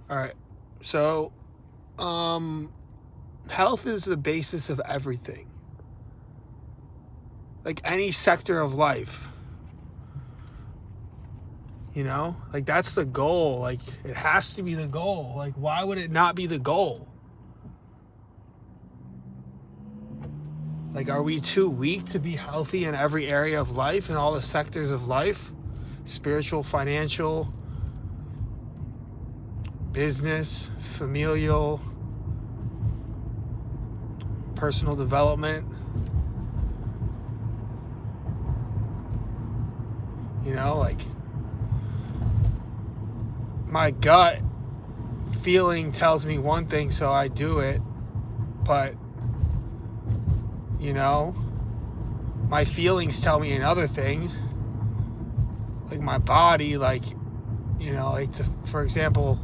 All right. So, health is the basis of everything. Like any sector of life. You know? Like that's the goal. Like it has to be the goal. Like why would it not be the goal? Like are we too weak to be healthy in every area of life, in all the sectors of life? Spiritual, financial, business, familial, personal development. You know, like my gut feeling tells me one thing, so I do it. But, you know, my feelings tell me another thing. Like my body, like, you know, like for example,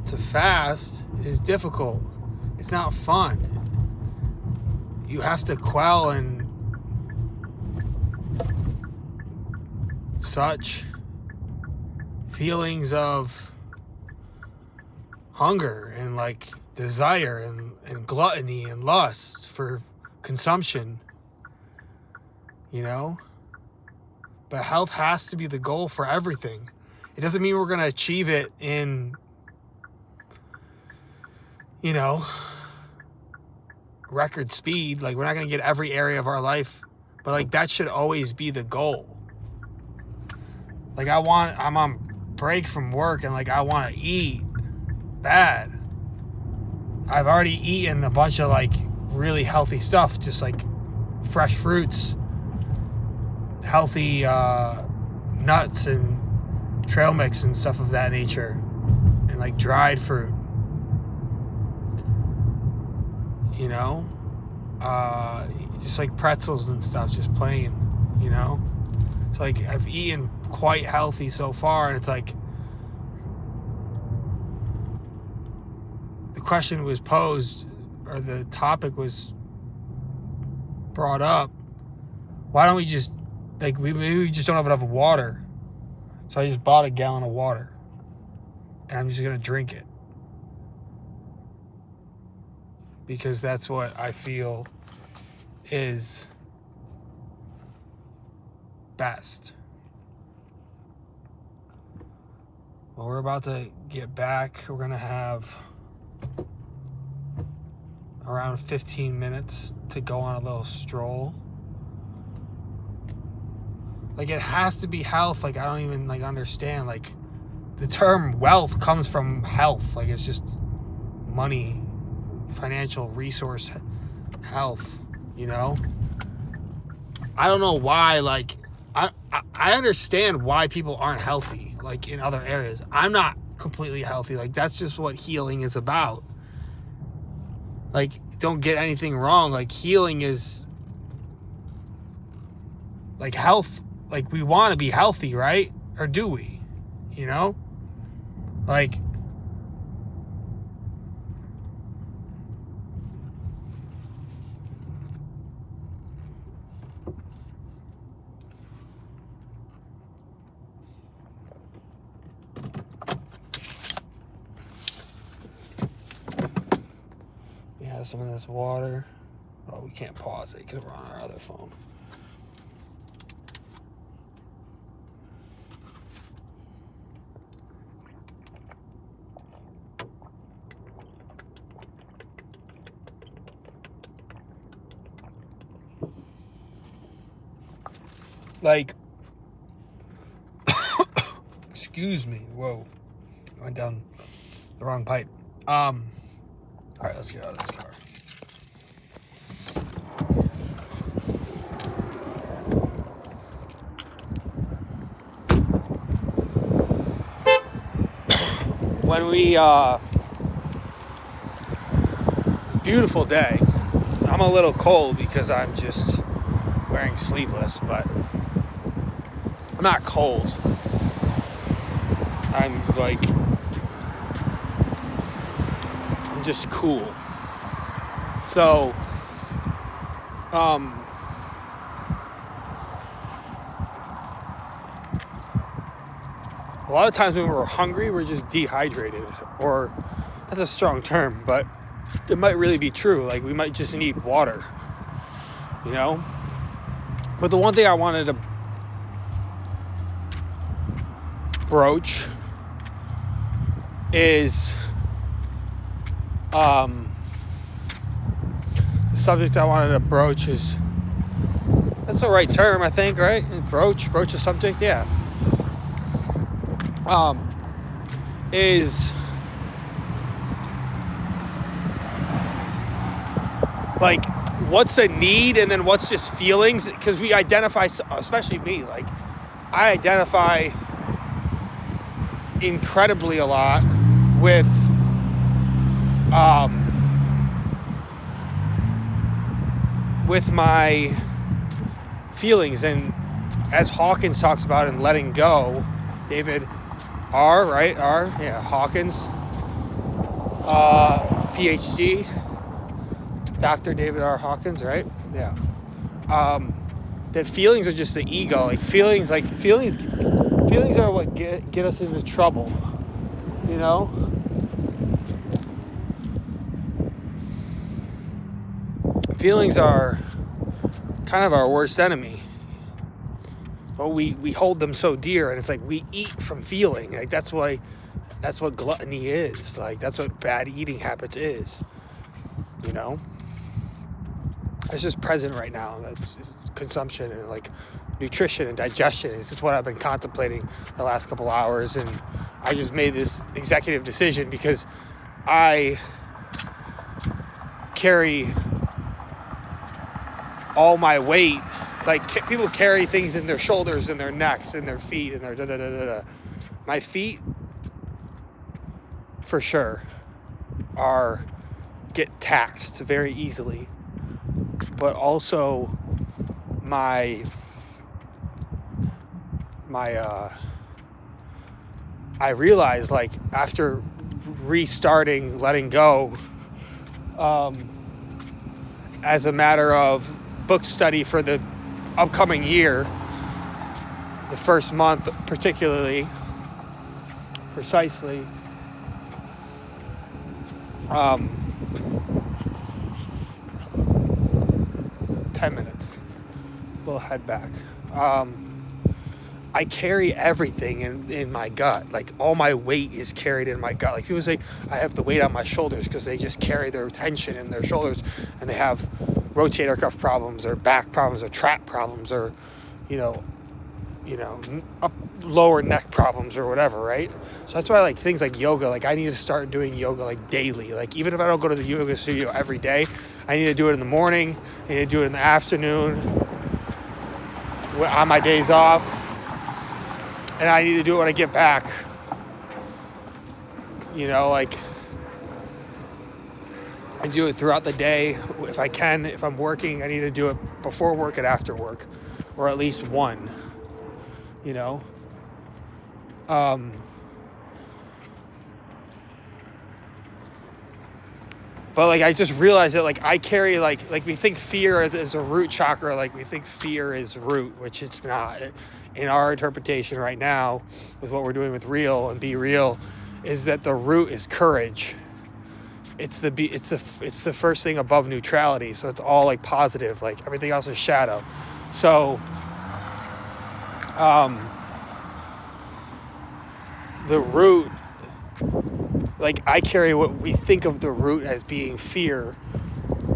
to fast is difficult. It's not fun. You have to quell and such feelings of hunger and like desire and gluttony and lust for consumption, you know? But health has to be the goal for everything. It doesn't mean we're going to achieve it in, you know, record speed. Like we're not going to get every area of our life, but like that should always be the goal. Like I'm on break from work and like I want to eat bad. I've already eaten a bunch of like really healthy stuff, just like fresh fruits, healthy nuts and trail mix and stuff of that nature, and like dried fruit, you know, just like pretzels and stuff, just plain, you know. So like I've eaten quite healthy so far, and it's like the question was posed, or the topic was brought up, why don't we just like maybe we just don't have enough water. So I just bought a gallon of water and I'm just gonna drink it because that's what I feel is best. Well, we're about to get back. We're gonna have around 15 minutes to go on a little stroll. Like it has to be health. Like I don't even like understand. Like the term wealth comes from health. Like it's just money, financial resource, health, you know? I don't know why, like I understand why people aren't healthy, like in other areas. I'm not completely healthy. Like that's just what healing is about. Like don't get anything wrong. Like healing is like health. Like we want to be healthy, right? Or do we? You know? Like we have some of this water. Oh, we can't pause it because we're on our other phone. Like, excuse me. Whoa, I went down the wrong pipe. All right, let's get out of this car. When we beautiful day. I'm a little cold because I'm just wearing sleeveless, but I'm not cold. I'm just cool. So, a lot of times when we're hungry, we're just dehydrated. Or, that's a strong term, but it might really be true. Like, we might just need water, you know? But the one thing I wanted to broach is the subject I wanted to broach is, that's the right term, I think, right? Broach a subject, yeah. Is like, what's the need and then what's just feelings? Because we identify, especially me, like, I identify incredibly a lot with my feelings, and as Hawkins talks about in Letting Go, David R, right? R, yeah, Hawkins, PhD, Dr. David R. Hawkins, right? Yeah. That feelings are just the ego. Like feelings are what get us into trouble, you know? Feelings are kind of our worst enemy. But we hold them so dear, and it's like we eat from feeling. Like that's what gluttony is. Like that's what bad eating habits is. You know? It's just present right now. That's consumption and like nutrition and digestion. It's just what I've been contemplating the last couple hours, and I just made this executive decision because I carry all my weight. Like people carry things in their shoulders and their necks and their feet and their da-da-da-da-da. My feet, for sure, get taxed very easily. But also I realized, like, after restarting Letting Go, as a matter of book study for the upcoming year, the first month particularly, precisely, 10 minutes. We'll head back. I carry everything in my gut. Like, all my weight is carried in my gut. Like, people say I have the weight on my shoulders because they just carry their tension in their shoulders, and they have rotator cuff problems or back problems or trap problems or, lower neck problems or whatever, right? So that's why I like things like yoga. Like, I need to start doing yoga like daily. Like, even if I don't go to the yoga studio every day, I need to do it in the morning. I need to do it in the afternoon on my days off. And I need to do it when I get back. Like, I do it throughout the day if I can. If I'm working, I need to do it before work and after work, or at least one. But like, I just realized that like I carry like we think fear is a root chakra. Like we think fear is root, which it's not. In our interpretation right now, with what we're doing with Real and Be Real, is that the root is courage. It's the first thing above neutrality. So it's all like positive. Like everything else is shadow. So, the root, like I carry what we think of the root as being fear.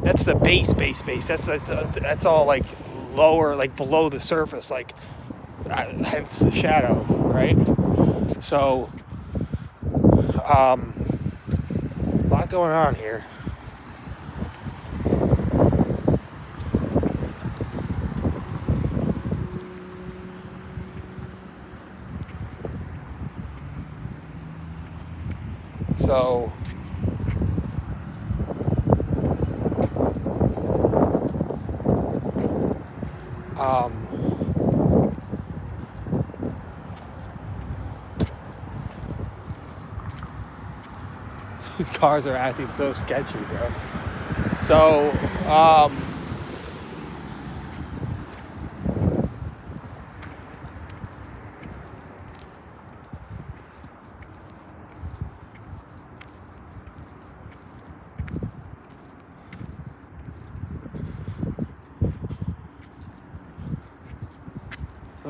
That's the base. That's all like lower, like below the surface, like hence the shadow, right? So, a lot going on here. So, these cars are acting so sketchy, bro. So,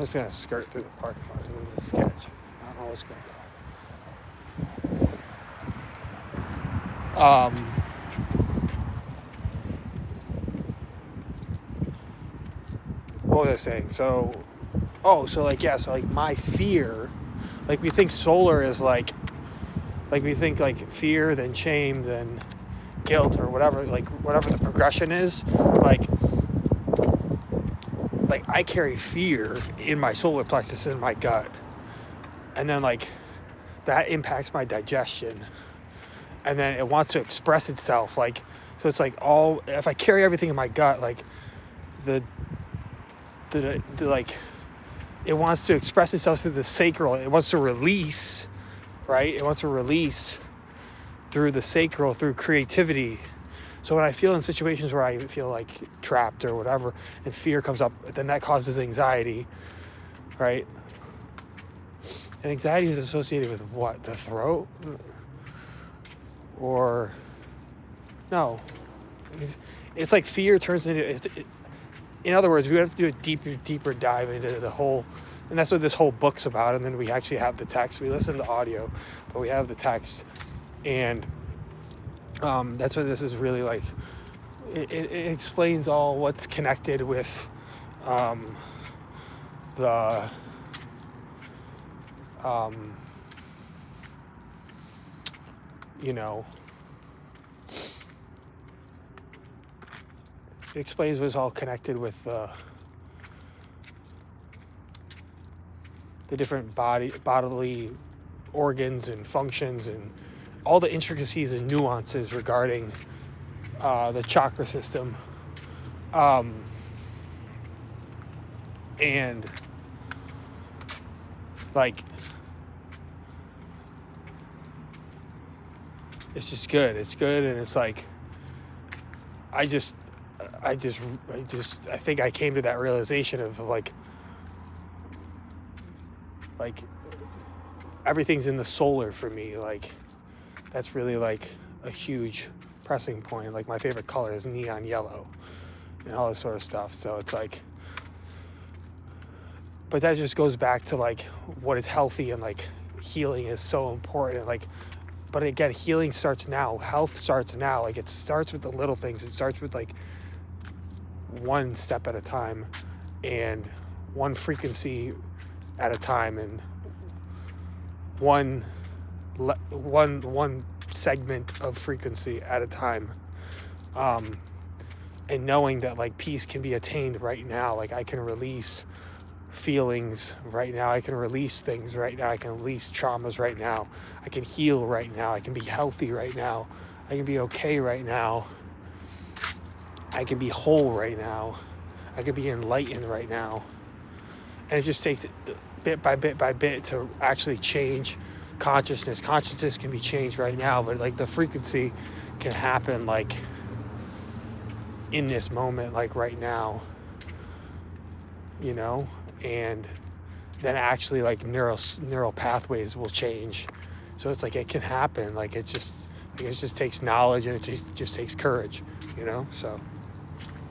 I'm just gonna skirt through the parking lot. This is a sketch. I don't know what's going on. What was I saying? So my fear, like we think solar is like we think like fear, then shame, then guilt, or whatever the progression is. Like I carry fear in my solar plexus in my gut, and then like that impacts my digestion, and then it wants to express itself. Like, so it's like if I carry everything in my gut, like the like it wants to express itself through the sacral. It wants to release, right? It wants to release through the sacral, through creativity. So when I feel in situations where I feel like trapped or whatever, and fear comes up, then that causes anxiety, right? And anxiety is associated with what? The throat? Or no? It's like fear turns into in other words, we have to do a deeper dive into the whole, and that's what this whole book's about. And then we actually have the text. We listen to audio, but we have the text, and that's what this is really like. It explains all what's connected with the it explains what's all connected with the different bodily organs and functions, and all the intricacies and nuances regarding the chakra system. And like, it's just good. It's good. And it's like, I think I came to that realization of like everything's in the solar for me. Like, that's really like a huge pressing point. Like, my favorite color is neon yellow and all this sort of stuff. So it's like, but that just goes back to like what is healthy, and like healing is so important. Like, but again, healing starts now. Health starts now. Like, it starts with the little things. It starts with like one step at a time, and one frequency at a time, and one segment of frequency at a time, and knowing that like peace can be attained right now. Like, I can release feelings right now. I can release things right now. I can release traumas right now. I can heal right now. I can be healthy right now. I can be okay right now. I can be whole right now. I can be enlightened right now. And it just takes bit by bit to actually change consciousness. Consciousness can be changed right now, but like the frequency can happen like in this moment, like right now, and then actually like neural pathways will change. So it's like, it can happen. Like, it just takes knowledge, and it just takes courage, so